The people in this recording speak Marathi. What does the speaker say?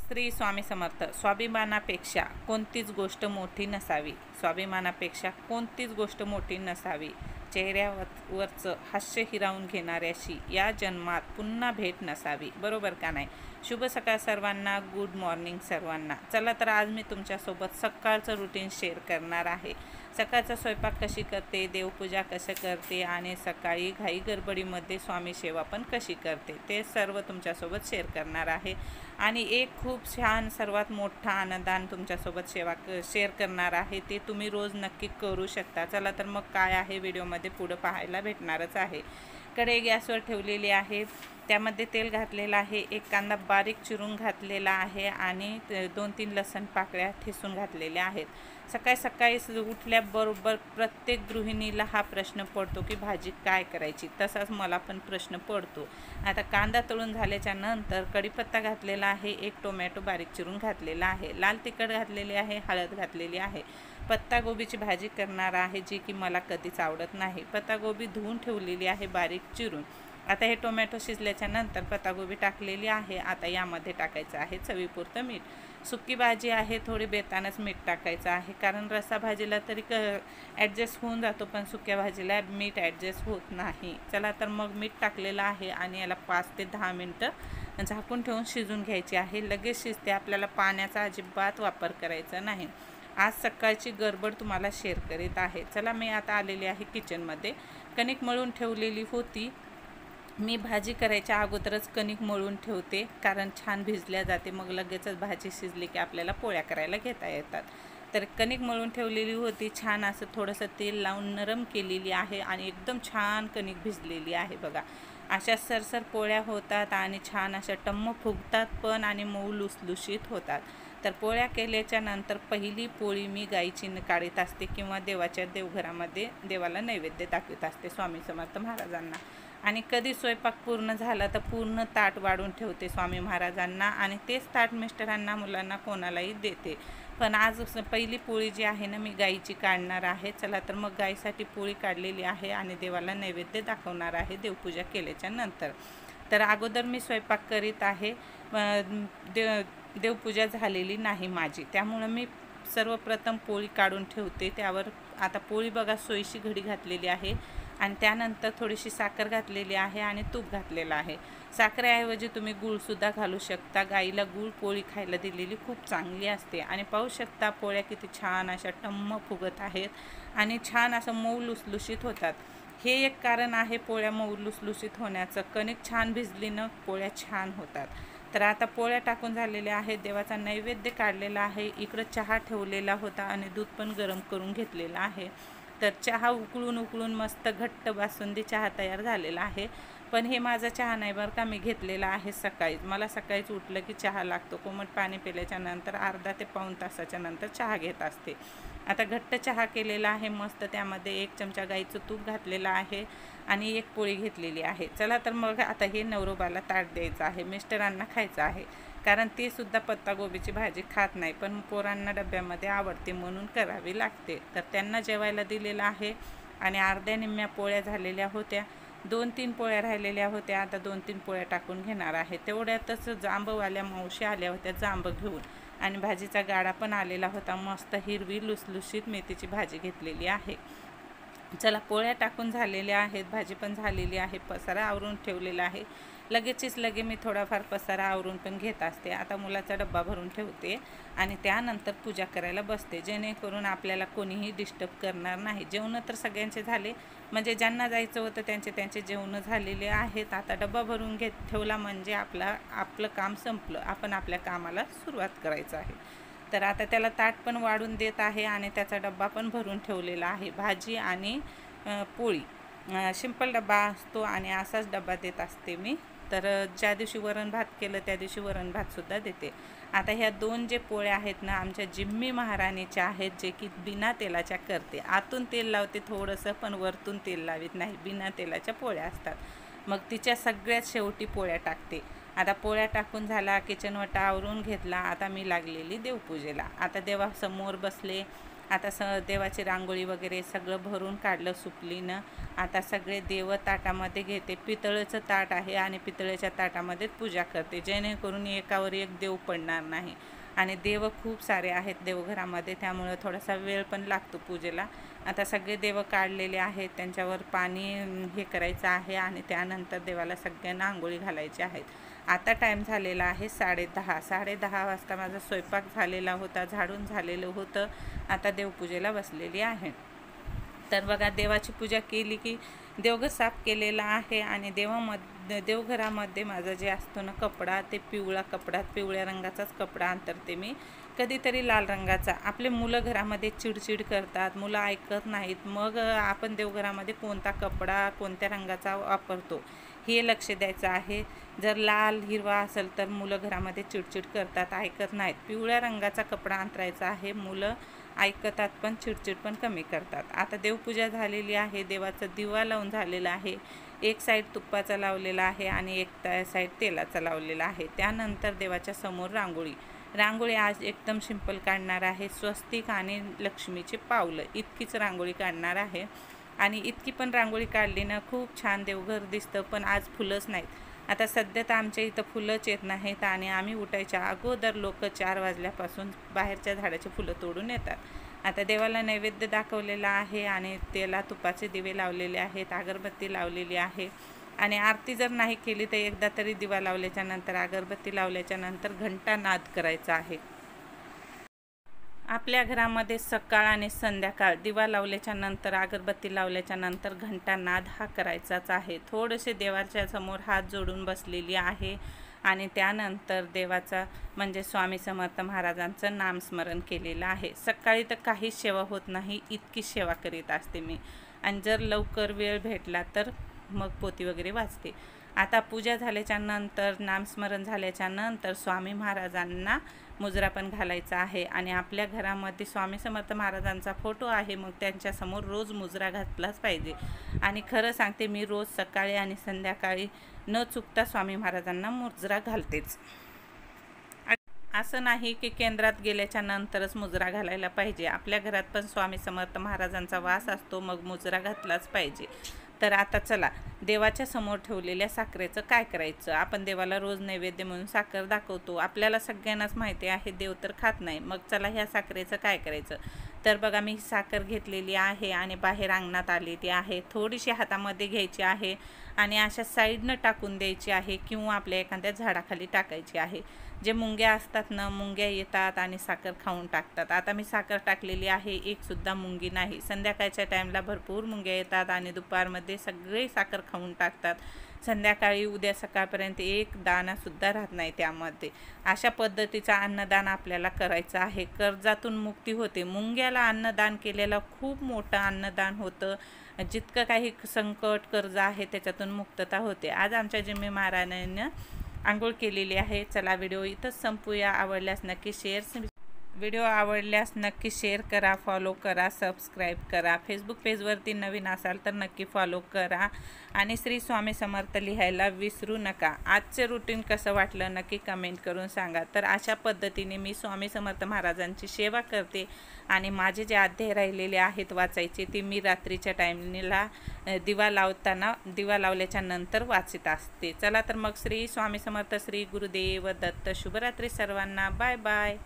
श्री स्वामी समर्थ. स्वाभिमानापेक्षा कोणतीच गोष्ट मोठी नसावी. स्वाभिमानापेक्षा कोणतीच गोष्ट मोठी नसावी. चेहऱ्यावरचं हास्य हिरावून घेणाऱ्याशी या जन्मात पुन्हा भेट नसावी. बरोबर का नाही? शुभ सकाळ सर्वांना. गुड मॉर्निंग सर्वांना. चला तर आज मी तुमच्यासोबत सकाळचं रुटीन शेअर करणार आहे. सकाळचा स्वयंपाक कशी करते, देवपूजा कसं करते आणि सकाळी घाई गडबडीमध्ये स्वामी सेवा पण कशी करते ते सर्व तुमच्यासोबत शेअर करणार आहे. आणि एक खूप छान सर्वात मोठा आनंदान तुमच्यासोबत शेअर करणार आहे. ते तुम्ही रोज नक्की करू शकता. चला तर मग काय आहे व्हिडिओमध्ये पुढं पाहायला भेटणारच आहे. कढई गॅसवर ठेवलेली आहे. त्यामध्ये तेल घातलेलं आहे. एक कांदा बारीक चिरून घातलेला आहे आणि 2-3 लसण पाकळ्या ठेचून घातलेल्या आहेत. सकाळी सकाळी उठल्याबरोबर प्रत्येक गृहिणीला हा प्रश्न पडतो की भाजी काय करायची. तसाच मला पण प्रश्न पडतो. आता कांदा तळून झाल्याच्या नंतर कढीपत्ता घातलेला आहे. एक टोमॅटो बारीक चिरून घातलेला आहे. लाल तिखट घातलेले आहे. हळद घातलेली आहे. पत्तागोबीची भाजी करणार आहे, जी की मला कधीच आवडत नाही. पत्तागोबी धुवून ठेवलेली आहे बारीक चिरून. आता हे टोमॅटो शिजल्याच्या नंतर पत्तागोबी टाकलेली आहे. आता यामध्ये टाकायचं आहे चवीपुरतं मीठ. सुकी भाजी आहे, थोडी बेतानच मीठ टाकायचं आहे, कारण रस्सा भाजीला तरी ॲडजस्ट होऊन जातो, पण सुक्या भाजीला मीठ ॲडजस्ट होत नाही. चला तर मग मीठ टाकलेलं आहे आणि याला 5 ते 10 मिनटं झाकून ठेवून शिजून घ्यायची आहे. लगेच शिजते. आपल्याला पाण्याचा अजिबात वापर करायचा नाही. आज सकाळची गडबड तुम्हाला शेअर करीत आहे. चला मी आता आलेली आहे किचनमध्ये. कणिक मळून ठेवलेली होती. मी भाजी करायच्या अगोदरच कणिक मळून ठेवते, कारण छान भिजल्या जाते. मग लगेचच भाजी शिजली की आपल्याला पोळ्या करायला घेता येतात. तर कणिक मळून ठेवलेली होती. छान असं थोडंसं तेल लावून नरम केलेली आहे आणि एकदम छान कणिक भिजलेली आहे बघा. अशा सरसर पोळ्या होतात आणि छान अशा टम्म फुगतात पण आणि मऊ लुसलुशीत होतात. तर पोळ्या केल्याच्या नंतर पहिली पोळी मी गाईची काढीत असते किंवा देवाच्या देवघरामध्ये देवाला नैवेद्य दाखवत असते, स्वामी समर्थ महाराजांना. आणि कधी स्वयंपाक पूर्ण झाला तर पूर्ण ताट वाढून ठेवते स्वामी महाराजांना आणि तेच ताट मिस्टरांना, मुलांना, कोणालाही देते. पण आज पहिली पोळी जी आहे ना, मी गाईची काढणार आहे. चला तर मग गाईसाठी पोळी काढलेली आहे आणि देवाला नैवेद्य दाखवणार आहे देवपूजा केल्याच्या नंतर. तर अगोदर मी स्वयंपाक करीत आहे. देवपूजा झालेली नाही माझी, त्यामुळं मी सर्वप्रथम पोळी काढून ठेवते. त्यावर आता पोळी बघा सोयीशी घडी घातलेली आहे आणि त्यानंतर थोडीशी साखर घातलेली आहे आणि तूप घातलेलं आहे. साखरेऐवजी तुम्ही गूळसुद्धा घालू शकता. गाईला गूळ पोळी खायला दिलेली खूप चांगली असते. आणि पाहू शकता पोळ्या किती छान अशा टम्म फुगत आहेत आणि छान असं मऊ लुसलुशीत होतात. हे एक कारण आहे पोळ्या मऊ लुसलुशीत होण्याचं. कणिक छान भिजलीनं पोळ्या छान होतात. तर आता पोळ्या टाकून झालेल्या आहेत. देवाचा नैवेद्य काढलेला आहे. इकडं चहा ठेवलेला होता आणि दूध पण गरम करून घेतलेला आहे. तर चहा उकळून मस्त घट्ट बासुंदी चहा तयार झालेला आहे. पण हे माझा चहा नाही बरं का, मी घेतलेला आहे सकाळीच. मला सकाळीच उठलं की चहा लागतो. कोमट पाणी पिल्याच्या नंतर अर्धा ते पाऊण तासाच्या नंतर चहा घेत असते. आता घट्ट चहा केलेला आहे मस्त. त्यामध्ये 1 चमचा गाईचं तूप घातलेलं आहे आणि 1 पोळी घेतलेली आहे. चला तर मग आता हे नवरोबाला ताट द्यायचं आहे. मिस्टरांना खायचं आहे, कारण ते सुद्धा पत्तागोबीची भाजी खात नाही, पण पोरांना डब्यामध्ये आवडते म्हणून करावी लागते. तर त्यांना जेवायला दिलेलं आहे आणि अर्ध्या निम्म्या पोळ्या झालेल्या होत्या. 2-3 पोळ्या राहिलेल्या होत्या. आता 2-3 पोळ्या टाकून घेणार आहे. तेवढ्यातच जांबवाल्या मावशी आल्या होत्या जांब घेऊन आणि भाजीचा गाडा पण आलेला होता. मस्त हिरवी लुसलुशीत मेथीची भाजी घेतलेली आहे. चला पोळ्या टाकून झालेल्या आहेत. भाजी पण झालेली आहे. पसारा आवरून ठेवलेला आहे. लगेचच मी थोडाफार पसारा आवरून पण घेत असते. आता मुलाचा डब्बा भरून ठेवते आणि त्यानंतर पूजा करायला बसते, जेणेकरून आपल्याला कोणीही डिस्टर्ब करणार नाही. जेवणं तर सगळ्यांचे झाले, म्हणजे ज्यांना जायचं होतं त्यांचे जेवणं झालेले आहेत. आता डब्बा भरून ठेवला म्हणजे आपलं काम संपलं. आपण आपल्या कामाला सुरुवात करायचं आहे. तर आता त्याला ताट पण वाढून देत आहे आणि त्याचा डब्बा पण भरून ठेवलेला आहे. भाजी आणि पोळी सिंपल डब्बा असतो आणि असाच डब्बा देत असते मी. तर ज्या दिवशी वरण भात केलं त्या दिवशी वरण भातसुद्धा देते. आता ह्या 2 जे पोळ्या आहेत ना, आमच्या जिम्मी महाराणीच्या आहेत, जे की बिना तेलाच्या करते. आतून तेल लावते थोडंसं, पण वरतून तेल लावित नाही. बिना तेलाच्या पोळ्या असतात. मग तिच्या सगळ्यात शेवटी पोळ्या टाकते. आता पोळ्या टाकून झाला, किचन वटा आवरून घेतला. आता मी लागलेली देवपूजेला. आता देवासमोर बसले आता देवाची रांगोळी वगैरे सगळं भरून काढलं सुपलीनं. आता सगळे देव ताटामध्ये घेते. पितळेचं ताट आहे आणि पितळेच्या ताटामध्येच पूजा करते, जेणेकरून एकावर एक देव पडणार नाही. आणि देव खूप सारे आहेत देवघरामध्ये, त्यामुळं थोडासा वेळ पण लागतो पूजेला. आता सगळे देव काढलेले आहेत, त्यांच्यावर पाणी हे करायचं आहे आणि त्यानंतर देवाला सगळ्यांना आंघोळी घालायची आहेत. आता टाईम झालेला आहे 10:30. 10:30 वाजता माझा स्वयंपाक झालेला होता, झाडून झालेलं होतं. आता देवपूजेला बसलेली आहे. तर बघा, देवाची पूजा केली की देवघर साफ केलेला आहे आणि देवघरामध्ये माझं जे असतो ना कपडा, ते पिवळा कपडा, पिवळ्या रंगाचाच कपडा अंतरते मी, कधीतरी लाल रंगाचा. आपले मुलं घरामध्ये चिडचिड करतात, मुलं ऐकत नाहीत, मग आपण देवघरामध्ये कोणता कपडा कोणत्या रंगाचा वापरतो हे लक्ष द्यायचं आहे. जर लाल हिरवा असेल तर मुलं घरामध्ये चिडचिड करतात, ऐकत नाहीत. पिवळ्या रंगाचा कपडा अंतरायचा आहे, मुलं ऐकतात पण चिडचिड पण कमी करतात. आता देवपूजा झालेली आहे, देवाचा दिवा लावून झालेला आहे. एक साईड तुपाचा लावलेला आहे आणि एक साईड तेलाचा लावलेला आहे. त्यानंतर देवाच्या समोर रांगोळी आज एकदम सिंपल काढणार आहे. स्वस्तिक आणि लक्ष्मीचे पावलं इतकीच रांगोळी काढणार आहे. आणि इतकी पण रांगोळी काढली ना खूप छान देवघर दिसतं, पण आज फुलंच नाहीत. आता सध्या तर आमच्या इथं फुलंच येत नाहीत आणि आम्ही उठायच्या अगोदर लोक 4 वाजल्यापासून बाहेरच्या झाडाची फुलं तोडून येतात. आता देवाला नैवेद्य दाखवलेला आहे आणि त्याला तुपाचे दिवे लावलेले आहेत, अगरबत्ती लावलेली आहे. आणि आरती जर नाही केली तर एकदा तरी दिवा लावल्याच्या नंतर, अगरबत्ती लावल्याच्या नंतर घंटा नाद करायचा आहे. आपल्या घरामध्ये सकाळ आणि संध्याकाळ दिवा लावल्याच्या नंतर, अगरबत्ती लावल्याच्या नंतर घंटा नाद हा करायचाच आहे. थोडेसे देवाच्या समोर हात जोडून बसलेली आहे आणि त्यानंतर देवाचा म्हणजे स्वामी समर्थ महाराजांचं नामस्मरण केलेलं आहे. सकाळी तर काहीच सेवा होत नाही, इतकी सेवा करीत असते मी. आणि जर लवकर वेळ भेटला तर मग पोथी वगैरे वाचते. आता पूजा झाल्याच्या नंतर, नामस्मरण झाल्याच्या नंतर स्वामी महाराजांना मुजरा पण घालायचा आहे. आणि आपल्या घरामध्ये स्वामी समर्थ महाराजांचा फोटो आहे, मग त्यांच्यासमोर रोज मुजरा घातलाच पाहिजे. आणि खरं सांगते, मी रोज सकाळी आणि संध्याकाळी न चुकता स्वामी महाराजांना मुजरा घालतेच. असं नाही की केंद्रात गेल्याच्या नंतरच मुजरा घालायला पाहिजे. आपल्या घरात पण स्वामी समर्थ महाराजांचा वास असतो, मग मुजरा घातलाच पाहिजे. तर आता चला, देवाच्या समोर ठेवलेल्या साखरेचं काय करायचं. आपण देवाला रोज नैवेद्य म्हणून साखर दाखवतो, आपल्याला सगळ्यांनाच माहिती आहे देव तर खात नाही. मग चला, ह्या साखरेचं काय करायचं. तर बघा, मी साखर घेतलेली आहे आणि बाहेर अंगणात आलेली आहे. थोडीशी हातामध्ये घ्यायची आहे आणि अशा साईडनं टाकून द्यायची आहे किंवा आपल्या एखाद्या झाडाखाली टाकायची आहे. जे मुंग्या असतात ना, मुंग्या येतात आणि साखर खाऊन टाकतात. आता मी साखर टाकलेली आहे, एकसुद्धा मुंगी नाही. संध्याकाळच्या टाईमला भरपूर मुंग्या येतात आणि दुपारमध्ये सगळे साखर खाऊन टाकतात. संध्याकाळी उद्या सकाळपर्यंत एक दाणासुद्धा राहत नाही त्यामध्ये. अशा पद्धतीचं अन्नदान आपल्याला करायचं आहे. कर्जातून मुक्ती होते. मुंग्याला अन्नदान केलेलं खूप मोठं अन्नदान होतं. जितकं काही संकट कर्ज आहे त्याच्यातून मुक्तता होते. आज आमच्या जिम्मी महाराजांनी आंघोळ केलेली आहे. चला, व्हिडिओ इथंच संपूया. व्हिडिओ आवडल्यास नक्की शेअर करा, फॉलो करा, सबस्क्राईब करा. फेसबुक पेजवरती नवीन असाल तर नक्की फॉलो करा आणि श्री स्वामी समर्थ लिहायला विसरू नका. आजचे रुटीन कसं वाटलं नक्की कमेंट करून सांगा. तर अशा पद्धतीने मी स्वामी समर्थ महाराजांची सेवा करते आणि माझे जे अध्याय राहिलेले आहेत वाचायचे ते मी रात्रीच्या टाईमला दिवा लावल्याच्या नंतर वाचत असते. चला तर मग, श्री स्वामी समर्थ, श्री गुरुदेव दत्त. शुभरात्री सर्वांना. Bye bye.